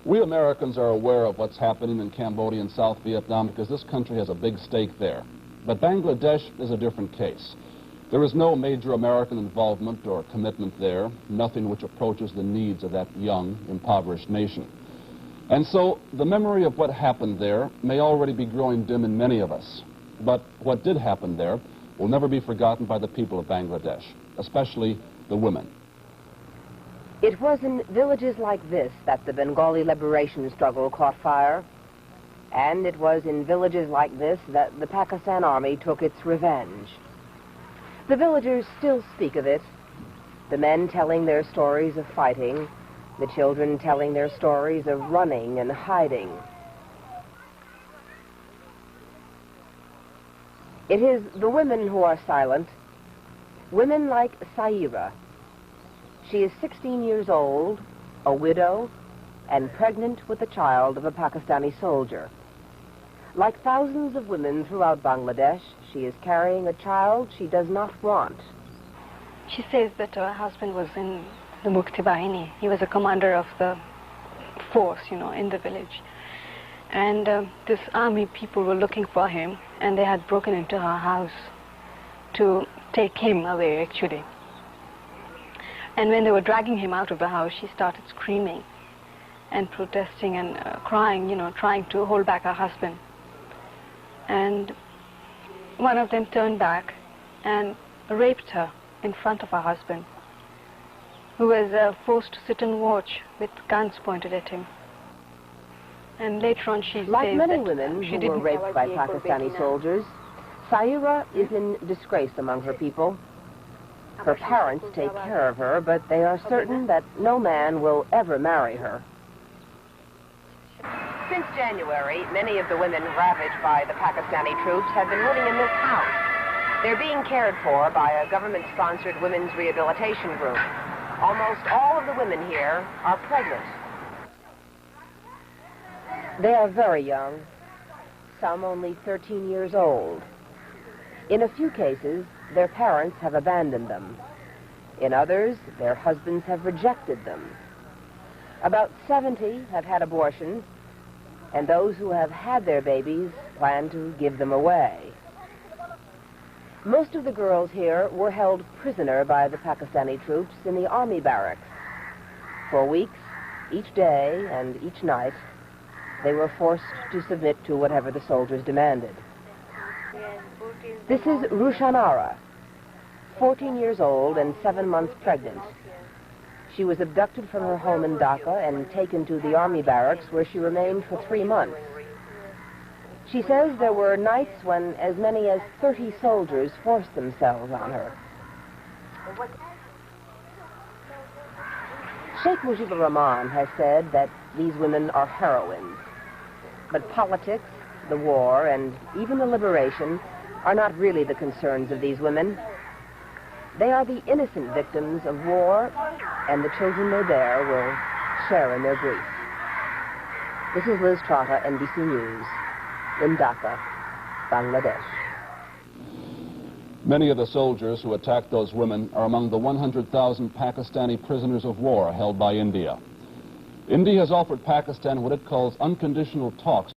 We Americans are aware of what's happening in Cambodia and South Vietnam because this country has a big stake there. But Bangladesh is a different case. There is no major American involvement or commitment there, nothing which approaches the needs of that young, impoverished nation. And so the memory of what happened there may already be growing dim in many of us. But what did happen there will never be forgotten by the people of Bangladesh, especially the women. It was in villages like this that the Bengali liberation struggle caught fire. And it was in villages like this that the Pakistan Army took its revenge. The villagers still speak of it, the men telling their stories of fighting, the children telling their stories of running and hiding. It is the women who are silent, women like Saira. She is 16 years old, a widow, and pregnant with the child of a Pakistani soldier. Like thousands of women throughout Bangladesh, she is carrying a child she does not want. She says that her husband was in the Muktijuddho. He was a commander of the force, in the village. And this army people were looking for him, and they had broken into her house to take him away, actually. And when they were dragging him out of the house, she started screaming and protesting and crying, trying to hold back her husband. And one of them turned back and raped her in front of her husband, who was forced to sit and watch with guns pointed at him. And later on she like says many that women she who didn't were raped by Pakistani soldiers, Saira is in disgrace among her people. Her parents take care of her, but they are certain that no man will ever marry her. Since January, many of the women ravaged by the Pakistani troops have been living in this house. They're being cared for by a government-sponsored women's rehabilitation group. Almost all of the women here are pregnant. They are very young, some only 13 years old. In a few cases, their parents have abandoned them. In others, their husbands have rejected them. About 70 have had abortions, and those who have had their babies plan to give them away. Most of the girls here were held prisoner by the Pakistani troops in the army barracks. For weeks, each day and each night, they were forced to submit to whatever the soldiers demanded. This is Rushanara, 14 years old and 7 months pregnant. She was abducted from her home in Dhaka and taken to the army barracks, where she remained for 3 months. She says there were nights when as many as 30 soldiers forced themselves on her. Sheikh Mujibur Rahman has said that these women are heroines. But politics, the war, and even the liberation are not really the concerns of these women. They are the innocent victims of war, and the children they bear will share in their grief. This is Liz Trotta, NBC News, in Dhaka, Bangladesh. Many of the soldiers who attacked those women are among the 100,000 Pakistani prisoners of war held by India. India has offered Pakistan what it calls unconditional talks